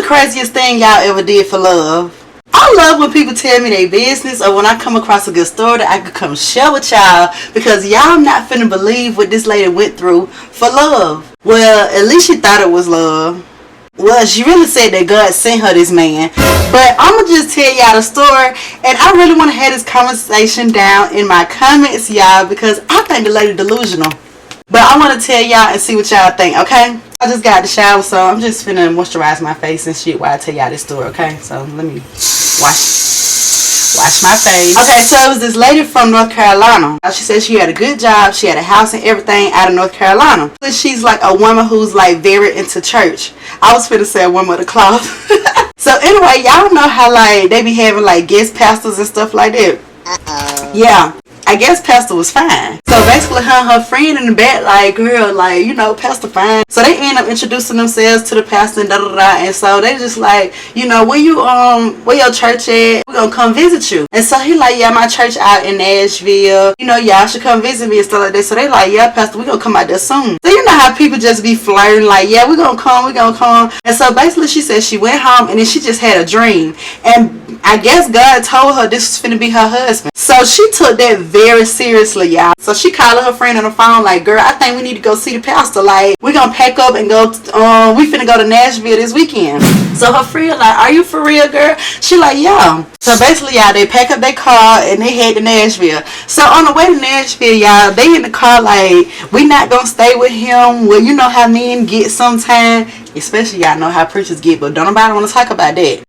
craziest thing y'all ever did for love? I love when people tell me their business or when I come across a good story that I could come share with y'all, because y'all not finna believe what this lady went through for love. Well, at least she thought it was love. Well, she really said that God sent her this man. But I'm going to just tell y'all the story. And I really want to have this conversation down in my comments, y'all, because I think the lady delusional. But I want to tell y'all and see what y'all think, okay? I just got out the shower, so I'm just finna moisturize my face and shit while I tell y'all this story, okay? So let me wash my face. Okay, so it was this lady from North Carolina. She said she had a good job. She had a house and everything out of North Carolina. She's like a woman who's like very into church. I was finna say a woman of the cloth. So anyway, y'all know how like they be having like guest pastors and stuff like that. Yeah. I guess Pastor was fine. So basically her and her friend in the back like, girl, like, you know, Pastor fine. So they end up introducing themselves to the pastor and da-da-da. And so they just like, you know, where your church at? We're gonna come visit you. And so he like, yeah, my church out in Nashville. You know, y'all should come visit me and stuff like that. So they like, yeah, Pastor, we gonna come out there soon. So you know how people just be flirting like, yeah, we're gonna come. And so basically she said she went home and then she just had a dream. And I guess God told her this was finna be her husband. So she took that very seriously, y'all. So she called her friend on the phone like, girl, I think we need to go see the pastor. Like, we gonna pack up and go, we finna go to Nashville this weekend. So her friend like, are you for real, girl? She like, yeah. So basically, y'all, they pack up their car and they head to Nashville. So on the way to Nashville, y'all, they in the car like, we not gonna stay with him. Well, you know how men get sometime. Especially y'all know how preachers get, but don't nobody want to talk about that.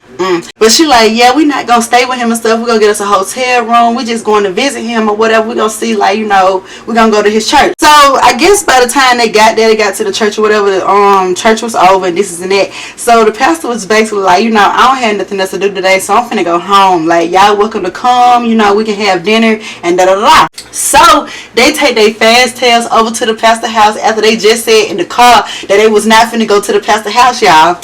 But she like, yeah, we not gonna stay with him and stuff. We're gonna get us a hotel room. We just going to visit him or whatever. We're gonna see, like, you know, we're gonna go to his church. So I guess by the time they got there, they got to the church or whatever, the church was over and this is and that. So the pastor was basically like, you know, I don't have nothing else to do today, so I'm finna go home. Like, y'all welcome to come, you know, we can have dinner and da da da. So they take their fast tails over to the pastor house after they just said in the car that they was not finna go to the pastor house, y'all.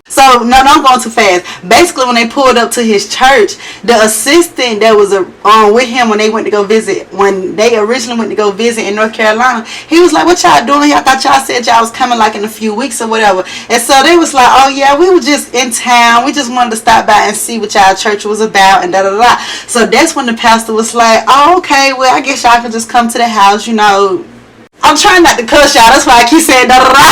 So, no, I'm going too fast. Basically, when they pulled up to his church, the assistant that was with him when they went to go visit, when they originally went to go visit in North Carolina, he was like, what y'all doing here? I thought y'all said y'all was coming like in a few weeks or whatever. And so they was like, oh yeah, we were just in town. We just wanted to stop by and see what y'all church was about and da da da. So that's when the pastor was like, oh, okay, well, I guess y'all can just come to the house, you know. I'm trying not to cuss y'all. That's why I keep saying da da da.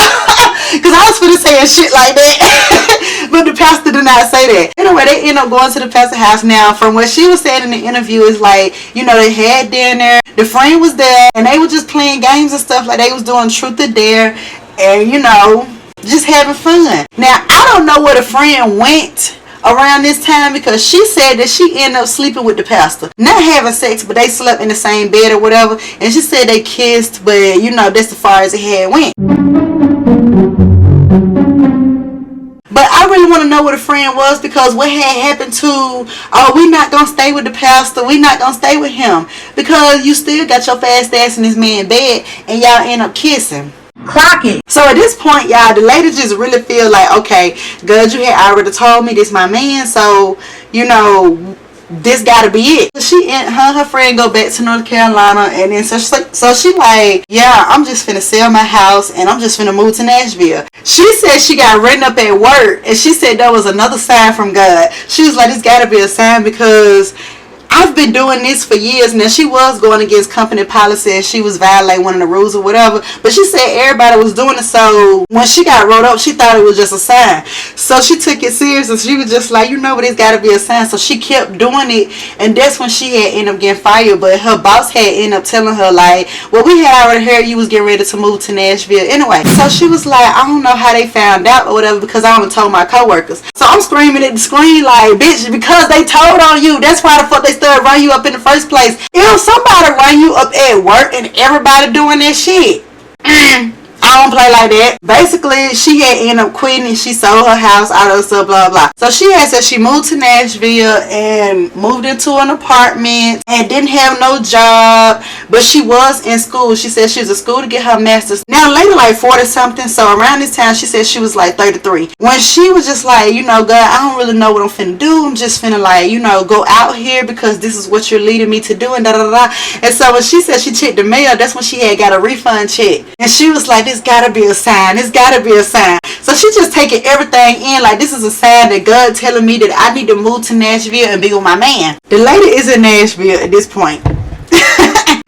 Because I was finna saying shit like that. But the pastor did not say that. Anyway, they end up going to the pastor's house. Now, from what she was saying in the interview is like, you know, they had dinner. The friend was there. And they were just playing games and stuff. Like they was doing truth or dare. And, you know, just having fun. Now, I don't know where the friend went around this time, because she said that she ended up sleeping with the pastor, not having sex, but they slept in the same bed or whatever, and she said they kissed, but you know, that's as far as it had went. But I really want to know what the friend was, because what had happened to, oh, we not gonna stay with the pastor, we not gonna stay with him, because you still got your fast ass in this man's bed and y'all end up kissing. Clock it. So at this point, y'all, the lady just really feel like, okay, God, you had already told me this my man, so you know, this gotta be it. She and her friend go back to North Carolina, and then so she like, yeah, I'm just finna sell my house and I'm just finna move to Nashville. She said she got written up at work, and she said that was another sign from God. She was like, this gotta be a sign, because I've been doing this for years. Now, she was going against company policy and she was violating one of the rules or whatever, but she said everybody was doing it, so when she got wrote up, she thought it was just a sign. So she took it serious, and she was just like, you know, but it's got to be a sign. So she kept doing it, and that's when she had ended up getting fired. But her boss had ended up telling her like, well, we had already heard you was getting ready to move to Nashville anyway. So she was like, I don't know how they found out or whatever, because I only told my coworkers. So I'm screaming at the screen like, bitch, because they told on you, that's why the fuck they started run you up in the first place. If somebody run you up at work and everybody doing that shit, I don't play like that. Basically, she had ended up quitting and she sold her house, all that stuff, blah, blah. So she had said she moved to Nashville and moved into an apartment and didn't have no job, but she was in school. She said she was in school to get her master's. Now, later, like 40 something, so around this time, she said she was like 33. When she was just like, you know, God, I don't really know what I'm finna do. I'm just finna like, you know, go out here because this is what you're leading me to do and da da da. And so when she said she checked the mail, that's when she had got a refund check. And she was like, this gotta be a sign. This gotta be a sign. So she just taking everything in like this is a sign that God telling me that I need to move to Nashville and be with my man. The lady is in Nashville at this point.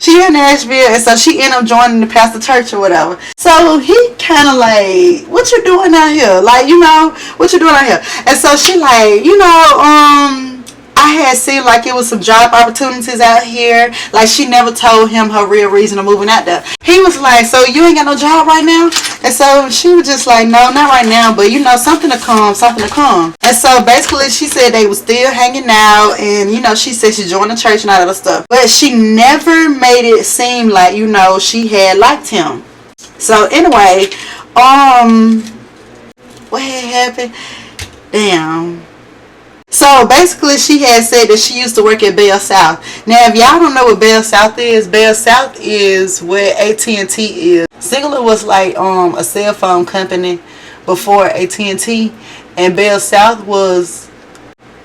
She in Nashville, and so she ended up joining the pastor church or whatever. So he kind of like, what you doing out here? Like, you know, what you doing out here? And so she like, you know, I had seen like it was some job opportunities out here. Like she never told him her real reason of moving out there. He was like, so you ain't got no job right now? And so she was just like, no, not right now, but you know, something to come, something to come. And so basically she said they was still hanging out, and you know, she said she joined the church and all that other stuff. But she never made it seem like, you know, she had liked him. So anyway, what had happened? Damn. So basically she had said that she used to work at Bell South. Now if y'all don't know what Bell South is where AT&T is. Singular was like a cell phone company before AT&T, and Bell South was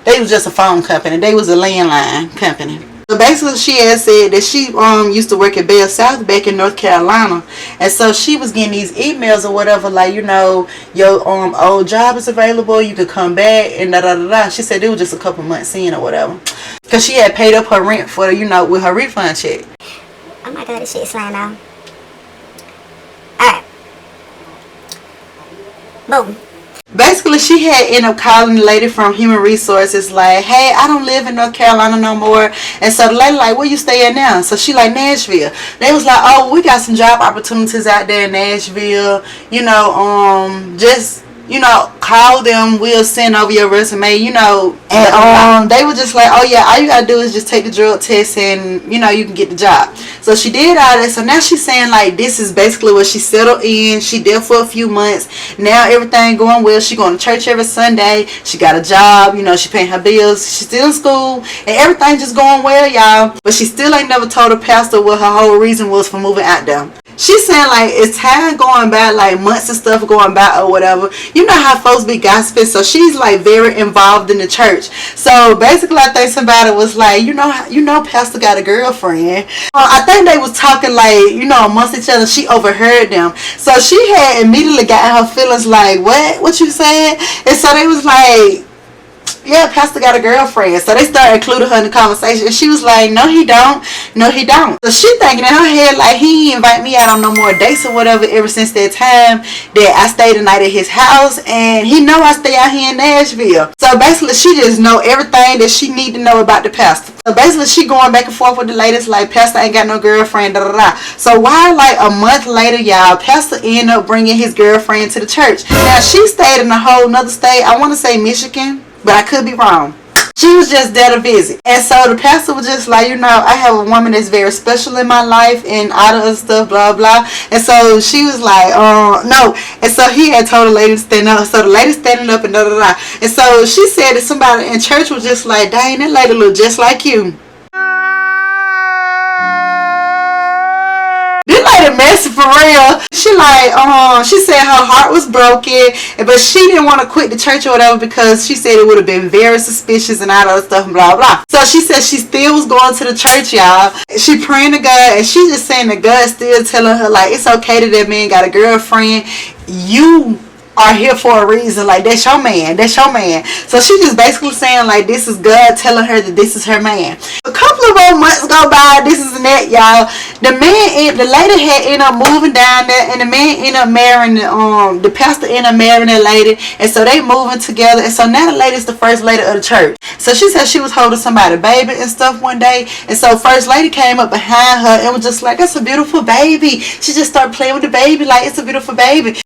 just a phone company. They was a landline company. So basically she had said that she used to work at Bell South back in North Carolina, and so she was getting these emails or whatever like, you know, your old job is available, you could come back and da da da da. She said it was just a couple months in or whatever, because she had paid up her rent for, you know, with her refund check. Oh my god, this shit is sliding out. Alright. Boom. Basically, she had ended up calling the lady from Human Resources like, hey, I don't live in North Carolina no more. And so the lady like, where you stay at now? So she like, Nashville. They was like, oh, we got some job opportunities out there in Nashville. You know, just, you know, call them. We'll send over your resume, you know. And they were just like, oh yeah, all you gotta do is just take the drug test and, you know, you can get the job. So she did all that. So now she's saying like this is basically what she settled in. She did for a few months. Now everything going well. She going to church every Sunday. She got a job. You know, she paying her bills. She's still in school. And everything just going well, y'all. But she still ain't never told her pastor what her whole reason was for moving out there. She's saying like it's time going by, like months and stuff going by or whatever. You know how folks be gossiping, so she's like very involved in the church. So basically I think somebody was like, you know pastor got a girlfriend. I think they was talking like, you know, amongst each other. She overheard them, so she had immediately got her feelings like, what you said? And so they was like, yeah, pastor got a girlfriend. So they started including her in the conversation, and she was like, no he don't, no he don't. So she thinking in her head like, he ain't invite me out on no more dates or whatever ever since that time that I stayed the night at his house, and he know I stay out here in Nashville. So basically she just know everything that she need to know about the pastor. So basically she going back and forth with the ladies like, pastor ain't got no girlfriend, da da da. So while like a month later, y'all, pastor ended up bringing his girlfriend to the church. Now she stayed in a whole nother state. I want to say Michigan, but I could be wrong. She was just there to visit. And so the pastor was just like, you know, I have a woman that's very special in my life and all the other stuff, blah, blah. And so she was like, no. And so he had told the lady to stand up. So the lady standing up and da da da. And so she said that somebody in church was just like, dang, that lady look just like you. This lady messy for real. She like, she said her heart was broken, but she didn't want to quit the church or whatever because she said it would have been very suspicious and all that other stuff and blah blah. So she said she still was going to the church, y'all. She praying to God, and she just saying that God still telling her like, it's okay that man got a girlfriend. You are here for a reason. Like, that's your man. That's your man. So she just basically saying like, this is God telling her that this is her man. A couple of more months go by, this is and that, y'all. The lady had ended up moving down there, and the man ended up marrying the pastor ended up marrying that lady, and so they moving together. And so now the lady's the first lady of the church. So she said she was holding somebody's baby and stuff one day, and so first lady came up behind her and was just like, that's a beautiful baby. She just started playing with the baby like, it's a beautiful baby.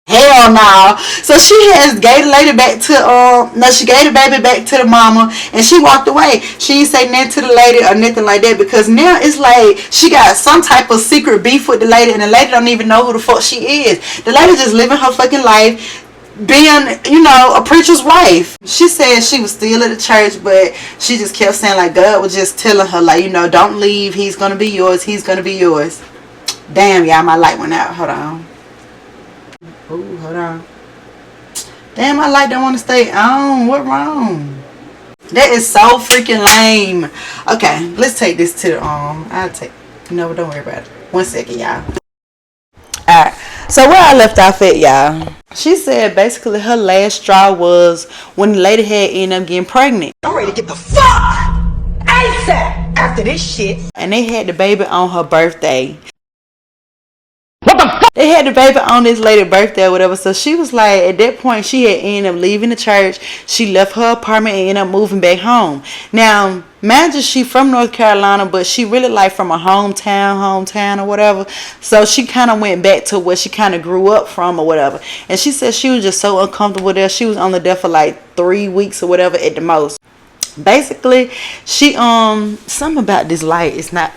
Hell no. So she gave the lady back to she gave the baby back to the mama, and she walked away. She didn't say nothing to the lady or nothing like that, because now it's like she got some type of secret beef with the lady, and the lady don't even know who the fuck she is. The lady just living her fucking life, being, you know, a preacher's wife. She said she was still at the church, but she just kept saying like, God was just telling her like, you know, don't leave, he's gonna be yours, he's gonna be yours. Damn, y'all, my light went out. Hold on. Ooh, hold on. Damn, my light don't want to stay on. What wrong? That is so freaking lame. Okay, let's take this to the I'll take, no, don't worry about it. 1 second, y'all. Alright, so where I left off at, y'all, she said basically her last straw was when the lady had ended up getting pregnant. I'm ready to get the fuck ASAP after this shit. And they had the baby on her birthday. They had the baby on this lady's birthday or whatever. So she was like, at that point, she had ended up leaving the church. She left her apartment and ended up moving back home. Now, imagine she from North Carolina, but she really like from a hometown or whatever. So she kind of went back to where she kind of grew up from or whatever. And she said she was just so uncomfortable there. She was only there for like 3 weeks or whatever at the most. Basically, she something about this light is not.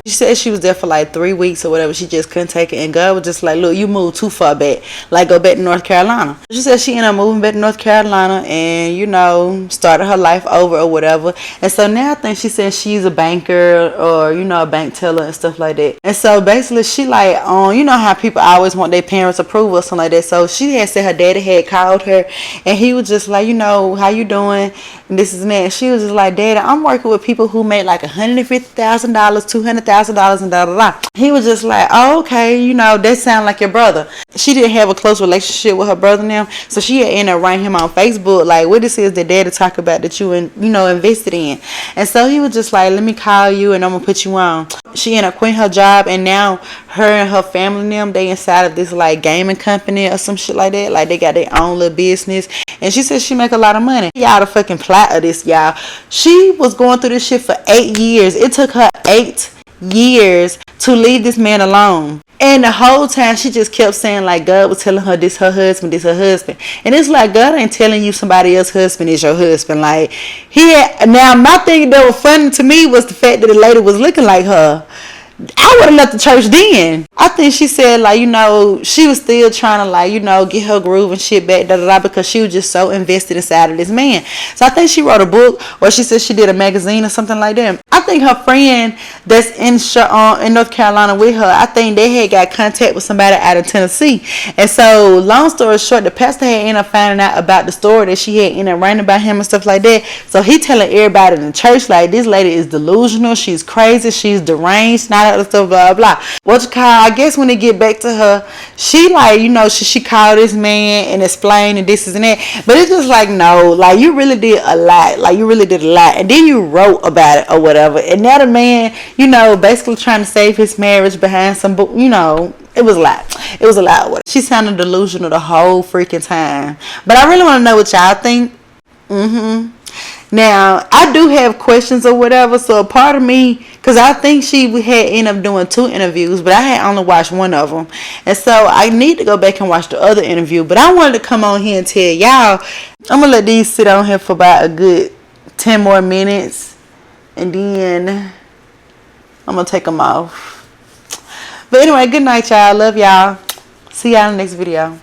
She said she was there for like 3 weeks or whatever. She just couldn't take it. And God was just like, look, you moved too far back. Like, go back to North Carolina. She said she ended up moving back to North Carolina and, you know, started her life over or whatever. And so now I think she said she's a banker or, you know, a bank teller and stuff like that. And so basically she like, you know how people always want their parents' approval or something like that. So she had said her daddy had called her and he was just like, you know, how you doing? And this is that. And she was just like, Daddy, I'm working with people who make like $150,000, $200,000 and da da da. He was just like, oh, okay, you know, that sound like your brother. She didn't have a close relationship with her brother now, so she had ended up writing him on Facebook like, what this is that Daddy talk about that you invested in. And so he was just like, let me call you and I'm gonna put you on. She ended up quitting her job and now her and her family and them, they inside of this like gaming company or some shit like that. Like they got their own little business. And she said she make a lot of money. Y'all the fucking plot of this, y'all. She was going through this shit for 8 years. It took her 8 years to leave this man alone. And the whole time she just kept saying like God was telling her this her husband, this her husband. And it's like God ain't telling you somebody else's husband is your husband. Like now my thing that was funny to me was the fact that the lady was looking like her. I would have left the church then. I think she said like, you know, she was still trying to like, you know, get her groove and shit back, da da da, because she was just so invested inside of this man. So I think she wrote a book, or she said she did a magazine or something like that. I think her friend that's in North Carolina with her, I think they had got contact with somebody out of Tennessee. And so long story short, the pastor had ended up finding out about the story that she had ended up writing about him and stuff like that. So he telling everybody in the church like, this lady is delusional, she's crazy, she's deranged, not other stuff, blah blah. I guess when they get back to her, she like, you know, she called this man and explained and this and that. But it's just like, no, like you really did a lot. Like you really did a lot. And then you wrote about it or whatever. And now the man, you know, basically trying to save his marriage behind some, you know, it was a lot. It was a lot. She sounded delusional the whole freaking time. But I really want to know what y'all think. Now, I do have questions or whatever, so a part of me, because I think she had ended up doing 2 interviews, but I had only watched one of them. And so I need to go back and watch the other interview. But I wanted to come on here and tell y'all, I'm going to let these sit on here for about a good 10 more minutes. And then I'm going to take them off. But anyway, good night, y'all. Love y'all. See y'all in the next video.